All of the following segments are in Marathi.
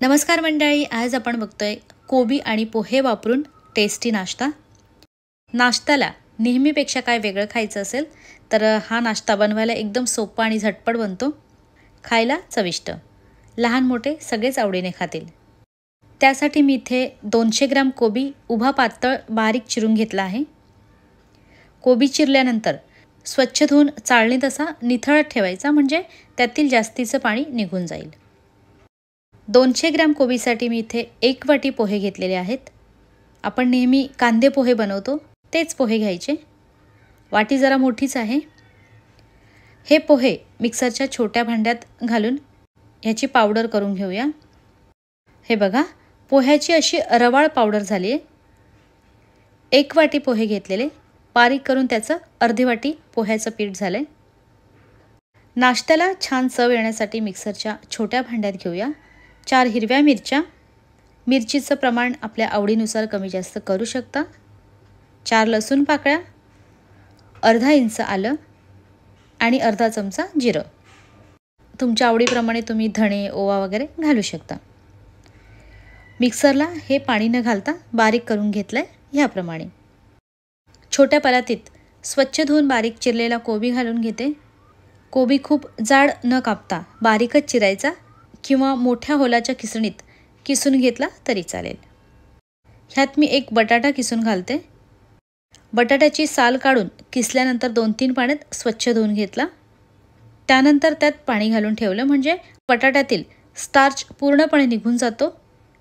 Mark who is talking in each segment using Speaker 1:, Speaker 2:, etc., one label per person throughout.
Speaker 1: नमस्कार मंडळी, आज आपण बघतोय कोबी आणि पोहे वापरून टेस्टी नाश्ता। नाश्त्याला नेहमीपेक्षा काय वेगळं खायचं असेल तर हा नाश्ता बनवायला एकदम सोपा आणि झटपट बनतो। खायला चविष्ट, लहान मोठे सगळेच आवडीने खातील। त्यासाठी मी इथे 200 ग्रॅम कोबी उभा पातळ बारीक चिरून घेतला आहे। कोबी चिरल्यानंतर स्वच्छ धुवून चाळणीत असा निथळत ठेवायचा, म्हणजे त्यातील जास्तीचं पाणी निघून जाईल। 200 ग्रॅम कोबीसाठी मी इथे 1 वाटी पोहे घेतलेले आहेत। आपण नेहमी कांदे पोहे बनवतो तेच पोहे घ्यायचे। वाटी जरा मोठीच आहे। हे पोहे मिक्सरच्या छोट्या भांड्यात घालून याची पावडर करून घेऊया। हे बघा, पोह्याची अशी रवाळ पावडर झाली आहे। 1 वाटी पोहे घेतलेले, बारीक करून त्याचं अर्धी वाटी पोह्याचं पीठ झालंय। नाश्त्याला छान चव येण्यासाठी मिक्सरच्या छोट्या भांड्यात घेऊया 4 हिरव्या मिरच्या, मिरचीचं प्रमाण आपल्या आवडीनुसार कमी जास्त करू शकता, 4 लसूण पाकळ्या, अर्धा इंच आलं आणि अर्धा चमचा जिरं। तुमच्या आवडीप्रमाणे तुम्ही धणे, ओवा वगैरे घालू शकता। मिक्सरला हे पाणी न घालता बारीक करून घेतलंय याप्रमाणे। छोट्या परातीत स्वच्छ धुवून बारीक चिरलेला कोबी घालून घेते। कोबी खूप जाड न कापता बारीकच चिरायचा किंवा मोठ्या होलाच्या किसणीत किसून घेतला तरी चालेल। ह्यात मी 1 बटाटा किसून घालते। बटाट्याची साल काढून किसल्यानंतर 2-3 पाण्यात स्वच्छ धुवून घेतला। त्यानंतर त्यात पाणी घालून ठेवलं, म्हणजे बटाट्यातील स्टार्च पूर्णपणे निघून जातो,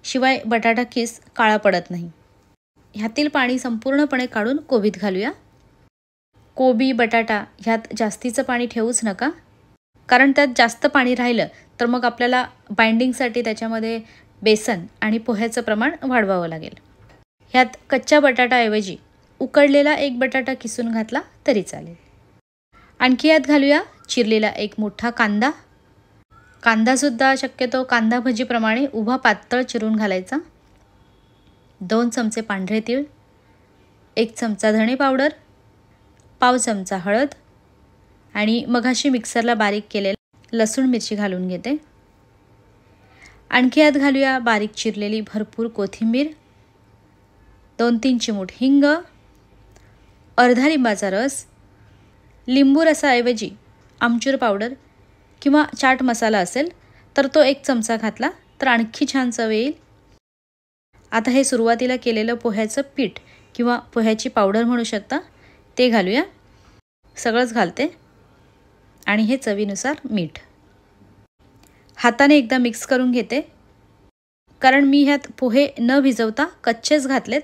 Speaker 1: शिवाय बटाटा किस काळा पडत नाही। ह्यातील पाणी संपूर्णपणे काढून कोबीत घालूया। कोबी, बटाटा ह्यात जास्तीचं पाणी ठेवूच नका, कारण त्यात जास्त पाणी राहिलं तर मग आपल्याला बाइंडिंगसाठी त्याच्यामध्ये बेसन आणि पोह्याचं प्रमाण वाढवावं लागेल। ह्यात कच्च्या बटाटाऐवजी उकडलेला 1 बटाटा किसून घातला तरी चालेल। आणखी यात घालूया चिरलेला 1 मोठा कांदा। कांदासुद्धा शक्यतो कांदा भजीप्रमाणे उभा पातळ चिरून घालायचा। 2 चमचे पांढरे तीळ, 1 चमचा धणे पावडर, पाव चमचा हळद आणि मघाशी मिक्सरला बारीक केलेला लसूण मिरची घालून घेते। आणखी यात घालूया बारीक चिरलेली भरपूर कोथिंबीर, 2-3 चिमूट हिंग, अर्धा लिंबाचा रस, लिंबू रसाऐवजी आमचूर पावडर किंवा चाट मसाला असेल तर तो 1 चमचा घातला तर आणखी छान चव येईल। आता हे सुरुवातीला केलेलं पोह्याचं पीठ किंवा पोह्याची पावडर म्हणू शकता ते घालूया। सगळंच घालते आणि हे चवीनुसार मीठ। हाताने एकदा मिक्स करून घेते, कारण मी ह्यात पोहे न भिजवता कच्चेच घातलेत।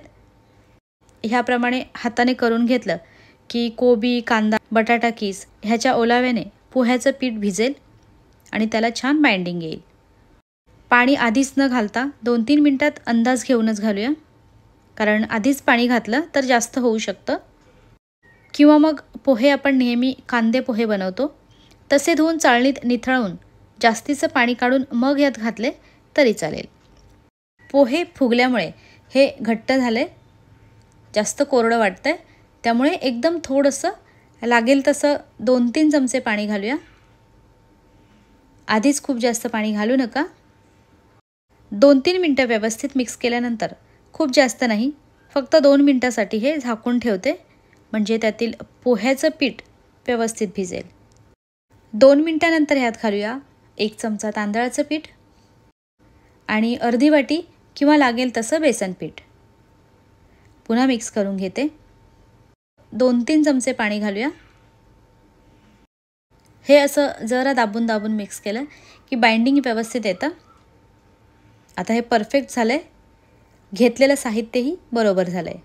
Speaker 1: ह्याप्रमाणे हाताने करून घेतलं की कोबी, कांदा, बटाटा किस ह्याच्या ओलाव्याने पोह्याचं पीठ भिजेल आणि त्याला छान बाइंडिंग येईल। पाणी आधीच न घालता 2-3 मिनिटात अंदाज घेऊनच घालूया, कारण आधीच पाणी घातलं तर जास्त होऊ शकतं। किंवा मग पोहे आपण नेहमी कांदे पोहे बनवतो तसे धुवून चाळणीत निथळवून जास्तीचं पाणी काढून मग यात घातले तरी चालेल। पोहे फुगल्यामुळे हे घट्ट झाले, जास्त कोरडं वाटतंय, त्यामुळे एकदम थोडंसं लागेल तसं 2-3 चमचे पाणी घालूया। आधीच खूप जास्त पाणी घालू नका। 2-3 मिनटं व्यवस्थित मिक्स केल्यानंतर, खूप जास्त नाही, फक्त 2 मिनिटासाठी हे झाकून ठेवते, म्हणजे त्यातील पोह्याचं पीठ व्यवस्थित भिजेल। 2 मिनिटांनंतर ह्यात घालूया 1 चमचा तांदळाचं पीठ आणि अर्धी वाटी किंवा लागेल तसं बेसन पीठ। पुन्हा मिक्स करून घेते। 2-3 चमचे पाणी घालूया। हे असं जरा दाबून दाबून मिक्स केलं की बाइंडिंग व्यवस्थित येतं। आता हे परफेक्ट झालंय। घेतलेलं साहित्यही बरोबर झालंय।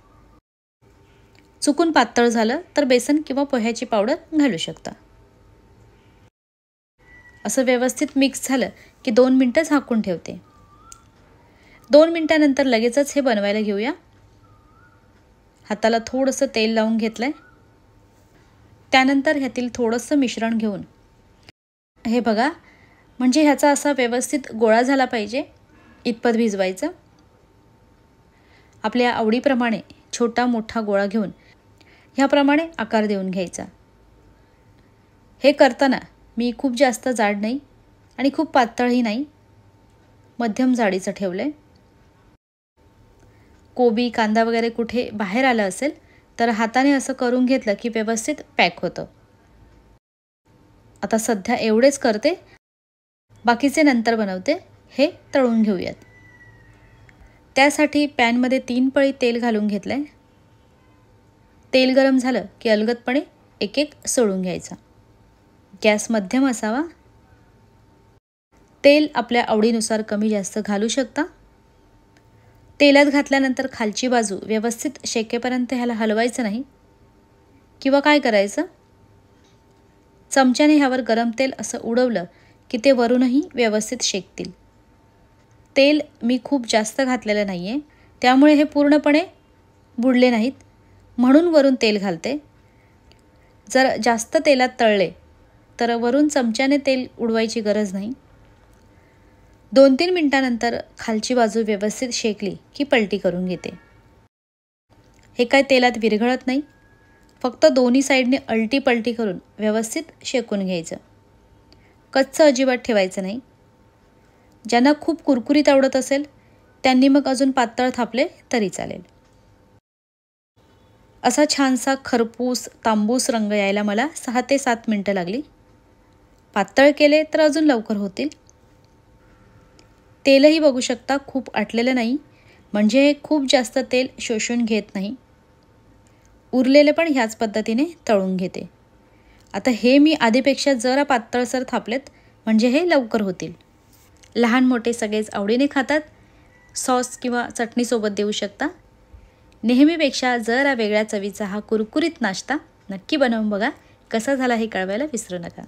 Speaker 1: चुकून पातळ झालं तर बेसन किंवा पोह्याची पावडर घालू शकता। असं व्यवस्थित मिक्स झालं की 2 मिनिटं झाकून ठेवते। 2 मिनिटांनंतर लगेचच हे बनवायला घेऊया। हाताला थोडंसं तेल लावून घेतलंय। त्यानंतर ह्यातील थोडंसं मिश्रण घेऊन हे बघा, म्हणजे ह्याचा असा व्यवस्थित गोळा झाला पाहिजे इतपत भिजवायचं। आपल्या आवडीप्रमाणे छोटा मोठा गोळा घेऊन ह्याप्रमाणे आकार देऊन घ्यायचा। हे करताना मी खूप जास्त जाड नाही आणि खूप पातळही नाही, मध्यम जाडीचं ठेवलं आहे. कोबी कांदा वगैरे कुठे बाहेर आलं असेल तर हाताने असं करून घेतलं की व्यवस्थित पॅक होतं. आता सध्या एवढेच करते, बाकीचे नंतर बनवते. हे तळून घेऊयात. त्यासाठी पॅनमध्ये 3 पळी तेल घालून घेतलं आहे. तेल गरम झालं की अलगदपणे एक एक सोडून घ्यायचा. गॅस मध्यम असावा. तेल आपल्या आवडीनुसार कमी जास्त घालू शकता. तेलात घातल्यानंतर खालची बाजू व्यवस्थित शेकेपर्यंत ह्याला हलवायचं नाही. किंवा काय करायचं, चमच्याने ह्यावर गरम तेल असं उडवलं की ते वरूनही व्यवस्थित शेकतील. तेल मी खूप जास्त घातलेलं नाही आहे, त्यामुळे हे पूर्णपणे बुडले नाहीत, म्हणून वरून तेल घालते. जर जास्त तेलात तळले तर वरून चमच्याने तेल उडवायची गरज नाही. 2-3 मिनिटांनंतर खालची बाजू व्यवस्थित शेकली की पलटी करून घेते. हे काय तेलात विरघळत नाही, फक्त दोन्ही साईडने अलटी पलटी करून व्यवस्थित शेकून घ्यायचं. कच्चं अजिबात ठेवायचं नाही. ज्यांना खूप कुरकुरीत आवडत असेल त्यांनी मग अजून पातळ थापले तरी चालेल. असा छानसा खरपूस तांबूस रंग यायला मला 6 ते 7 मिनिटं लागली. पातळ केले तर अजून लवकर होतील. तेलही बघू शकता खूप आटलेलं नाही, म्हणजे खूप जास्त तेल शोषून घेत नाही. उरलेले पण ह्याच पद्धतीने तळून घेते. आता हे मी आधीपेक्षा जरा पातळसर थापलेत, म्हणजे हे लवकर होतील. लहान मोठे सगळेच आवडीने खातात. सॉस किंवा चटणीसोबत देऊ शकता. नेहमीपेक्षा जरा वेगळ्या चवीचा हा कुरकुरीत नाश्ता नक्की बनवून बघा. कसा झाला हे कळवायला विसरू नका.